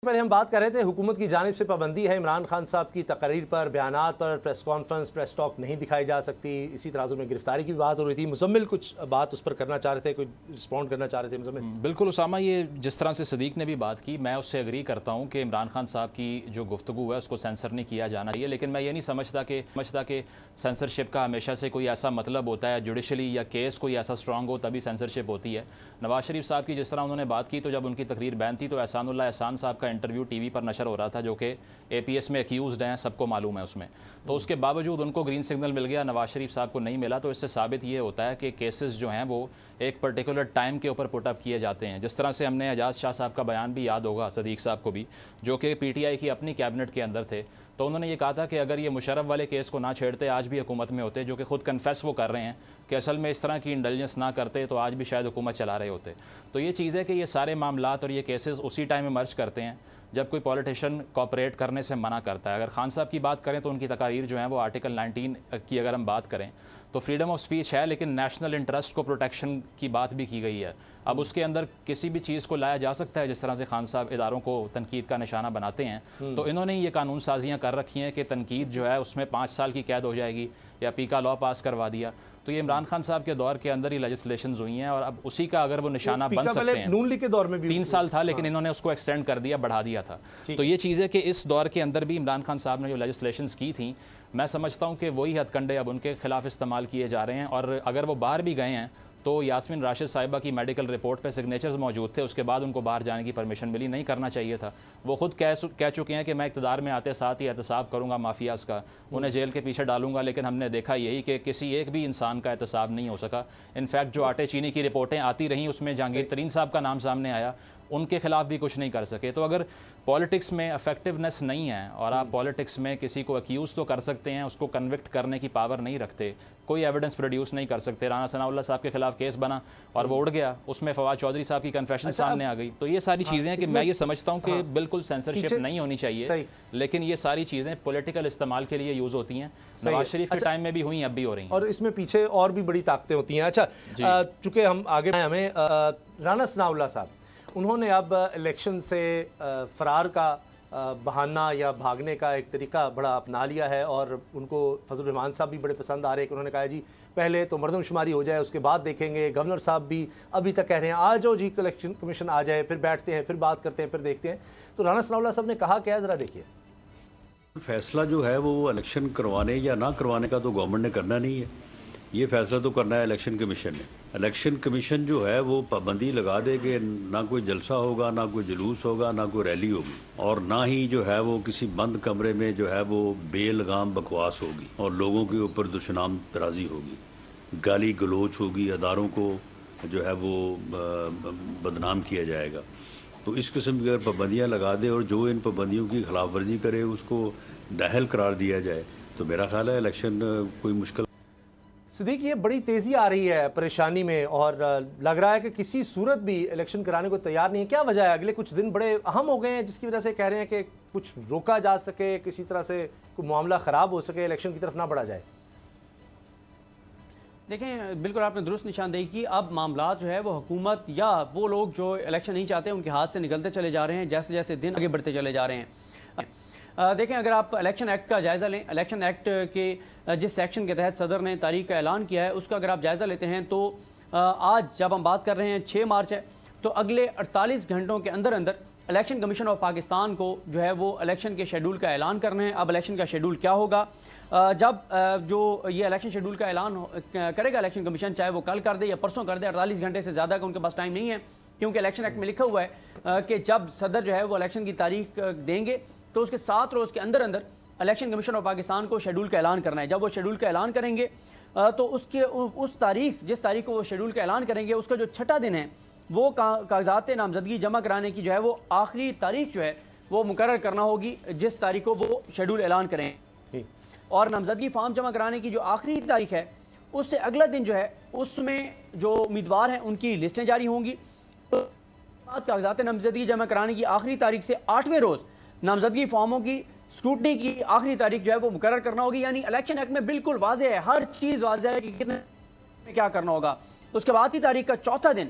پہلے ہم بات کر رہے تھے حکومت کی جانب سے پابندی ہے عمران خان صاحب کی تقاریر پر، بیانات پر، پریس کانفرنس، پریس ٹاک نہیں دکھائی جا سکتی. اسی تناظر میں گرفتاری کی بھی بات ہو رہی تھی. مزمل کچھ بات اس پر کرنا چاہ رہے تھے، کوئی رسپونڈ کرنا چاہ رہے تھے مزمل؟ بالکل اسامہ، یہ جس طرح سے صدیق نے بھی بات کی میں اس سے اگری کرتا ہوں کہ عمران خان صاحب کی جو گفتگو ہے اس کو سینسر نہیں کیا جانا چاہیے، لیکن میں یہ نہیں سمجھتا کہ سینسرشپ کا ہمیشہ سے کوئی ایسا مطلب ہوتا ہے جوڈیشلی یا کیس کوئی ایسا اسٹرانگ ہو تبھی سینسرشپ ہوتی ہے. نواز شریف صاحب کی جس طرح انہوں نے بات کی تو جب ان کی تقریر بین تھی تو احسان اللہ احسان صاحب کا انٹرویو ٹی وی پر نشر ہو رہا تھا جو کہ اے پی ایس میں ایکیوزڈ ہیں، سب کو معلوم ہے اس میں. تو اس کے باوجود ان کو گرین سگنل مل گیا، نواز شریف صاحب کو نہیں ملا. تو اس سے ثابت یہ ہوتا ہے کہ کیسز جو ہیں وہ ایک پرٹیکولر ٹائم کے اوپر پٹ اپ کیے جاتے ہیں. جس طرح سے ہم نے اعجاز شاہ صاحب کا بیان بھی یاد ہوگا صدیق صاحب کو بھی، جو کہ پی ٹی آئی کی اپنی کیبنٹ کے اندر تھے. تو انہوں نے یہ کہا تھا کہ اگر یہ مشرف والے کیس کو نہ چھیڑتے آج بھی حکومت میں ہوتے، جو کہ خود کنفیس وہ کر رہے ہیں کہ اصل میں اس طرح کی انڈلجنس نہ کرتے تو آج بھی شاید حکومت چلا رہے ہوتے. تو یہ چیز ہے کہ یہ سارے معاملات اور یہ کیسز اسی ٹائم میں مرج کرتے ہیں جب کوئی پولیٹیشین کوآپریٹ کرنے سے منع کرتا ہے. اگر خان صاحب کی بات کریں تو ان کی تقاریر جو ہیں وہ آرٹیکل 19 کی اگر ہم بات کریں تو فریڈم آف سپیچ ہے، لیکن نیشنل انٹرسٹ کو پروٹیکشن کی بات بھی کی گئی ہے. اب اس کے اندر کسی بھی چیز کو لایا جا سکتا ہے، جس طرح سے خان صاحب اداروں کو تنقید کا نشانہ بناتے ہیں. تو انہوں نے یہ قانون سازیاں کر رکھی ہیں کہ تنقید جو ہے اس میں 5 سال کی قید ہو جائے گی، یا پیکا لا پاس کروا دیا. تو یہ عمران خان صاحب کے دور کے اندر ہی لیجسلیشنز ہوئی ہیں، اور اب اسی کا اگر وہ نشانہ بن سکتے ہیں. نون لیگ کے دور میں بھی 3 سال تھا، لیکن انہوں نے اس کو ایکسٹینڈ کر دیا، بڑھا دیا تھا. تو یہ چیز ہے کہ اس دور کے اندر بھی عمران خان صاحب نے جو لیجسلیشنز کی تھیں، میں سمجھتا ہوں کہ وہی ہتھ کنڈے اب ان کے خلاف استعمال کیے جا رہے ہیں. اور اگر وہ باہر بھی گئے ہیں تو یاسمین راشد صاحبہ کی میڈیکل رپورٹ پہ سگنیچرز موجود تھے، اس کے بعد ان کو باہر جانے کی پرمیشن ملی، نہیں کرنا چاہیے تھا. وہ خود کہہ چکے ہیں کہ میں اقتدار میں آتے ساتھ ہی احتساب کروں گا مافیاز کا، انہیں جیل کے پیچھے ڈالوں گا. لیکن ہم نے دیکھا یہی کہ کسی ایک بھی انسان کا احتساب نہیں ہو سکا. انفیکٹ جو آٹے چینی کی رپورٹیں آتی رہیں اس میں جہانگیر ترین صاحب کا نام سامنے آیا، ان کے خلاف بھی کچھ نہیں کر سکے. تو اگر پولیٹکس میں افیکٹونیس نہیں ہے اور آپ پولیٹکس میں کسی کو ایکیوز تو کر سکتے ہیں، اس کو کنوکٹ کرنے کی پاور نہیں رکھتے، کوئی ایویڈنس پروڈیوس نہیں کر سکتے. رانا ثناء اللہ صاحب کے خلاف کیس بنا اور وہ اڑ گیا، اس میں فواد چودھری صاحب کی کنفیشن سامنے آ گئی. تو یہ ساری چیزیں ہیں کہ میں یہ سمجھتا ہوں کہ بالکل سینسرشپ نہیں ہونی چاہیے، لیکن یہ ساری چیزیں پولیٹیکل استعمال کے لیے یوز ہوتی ہیں. نواز شریف کے ٹائم میں بھی ہوئی، اب بھی ہو رہی ہیں، اور اس میں پیچھے اور بھی بڑی طاقتیں ہوتی ہیں. اچھا، چونکہ ہم آگے ہمیں رانا ثناء اللہ صاحب انہوں نے اب الیکشن سے فرار کا بہانہ یا بھاگنے کا ایک طریقہ بڑا اپنا لیا ہے، اور ان کو فضل الرحمان صاحب بھی بڑے پسند آ رہے ہیں کہ انہوں نے کہا جی پہلے تو مردم شماری ہو جائے، اس کے بعد دیکھیں گے. گورنر صاحب بھی ابھی تک کہہ رہے ہیں آ جاؤ جی الیکشن کمیشن آ جائے، پھر بیٹھتے ہیں، پھر بات کرتے ہیں، پھر دیکھتے ہیں. تو رانا ثناء اللہ صاحب نے کہا کیا ہے، ذرا دیکھیے. فیصلہ جو ہے وہ الیکشن کروانے یا نہ کروانے کا تو گورنمنٹ نے کرنا نہیں ہے، یہ فیصلہ تو کرنا ہے الیکشن کمیشن نے. الیکشن کمیشن جو ہے وہ پابندی لگا دے کہ نہ کوئی جلسہ ہوگا، نہ کوئی جلوس ہوگا، نہ کوئی ریلی ہوگی، اور نہ ہی جو ہے وہ کسی بند کمرے میں جو ہے وہ بے لگام بکواس ہوگی اور لوگوں کے اوپر دشنام ترازی ہوگی، گالی گلوچ ہوگی، اداروں کو جو ہے وہ بدنام کیا جائے گا. تو اس قسم کی اگر پابندیاں لگا دے اور جو ان پابندیوں کی خلاف ورزی کرے اس کو نااہل قرار دیا جائے تو میرا خیال ہے الیکشن کوئی مشکل. صدیق، یہ بڑی تیزی آ رہی ہے پریشانی میں، اور لگ رہا ہے کہ کسی صورت بھی الیکشن کرانے کو تیار نہیں ہے. کیا وجہ ہے؟ اگلے کچھ دن بڑے اہم ہو گئے ہیں جس کی وجہ سے کہہ رہے ہیں کہ کچھ روکا جا سکے، کسی طرح سے کوئی معاملہ خراب ہو سکے، الیکشن کی طرف نہ بڑھا جائے. دیکھیں، بالکل آپ نے درست نشاندہی کی. اب معاملات جو ہے وہ حکومت یا وہ لوگ جو الیکشن نہیں چاہتے ان کے ہاتھ سے نکلتے چلے جا رہے ہیں جیسے جیسے دن آگے بڑھتے چلے جا رہے ہیں. دیکھیں، اگر آپ الیکشن ایکٹ کا جائزہ لیں، الیکشن ایکٹ کے جس سیکشن کے تحت صدر نے تاریخ کا اعلان کیا ہے اس کا اگر آپ جائزہ لیتے ہیں تو آج جب ہم بات کر رہے ہیں 6 مارچ ہے، تو اگلے 48 گھنٹوں کے اندر الیکشن کمیشن آف پاکستان کو جو ہے وہ الیکشن کے شیڈول کا اعلان کرنا ہے. اب الیکشن کا شیڈول کیا ہوگا؟ جب جو یہ الیکشن شیڈول کا اعلان کرے گا الیکشن کمیشن، چاہے وہ کل کر دے یا پرسوں کر دے، 48 گھنٹے سے زیادہ کا ان کے پاس ٹائم نہیں ہے، کیونکہ الیکشن ایکٹ میں لکھا ہوا ہے کہ جب صدر جو ہے وہ الیکشن کی تاریخ دیں گے تو اس کے 7 روز کے اندر الیکشن کمیشن آف پاکستان کو شیڈول کا اعلان کرنا ہے. جب وہ شیڈول کا اعلان کریں گے تو اس تاریخ جس تاریخ کو وہ شیڈول کا اعلان کریں گے اس کا جو 6واں دن ہے وہ کاغذات نامزدگی جمع کرانے کی جو ہے وہ آخری تاریخ جو ہے وہ مقرر کرنا ہوگی جس تاریخ کو وہ شیڈول اعلان کریں. اور نامزدگی فارم جمع کرانے کی جو آخری تاریخ ہے اس سے اگلا دن جو ہے اس میں جو امیدوار ہیں ان کی لسٹیں جاری ہوں گی. کاغذات نامزدگی جمع کرانے کی آخری تاریخ سے 8ویں روز نامزدگی فارموں کی سکروٹنی کی آخری تاریخ جو ہے وہ مقرر کرنا ہوگی. یعنی الیکشن ایکٹ میں بالکل واضح ہے، ہر چیز واضح ہے کہ کتنے کیا کرنا ہوگا. اس کے بعد کی تاریخ کا 4تھا دن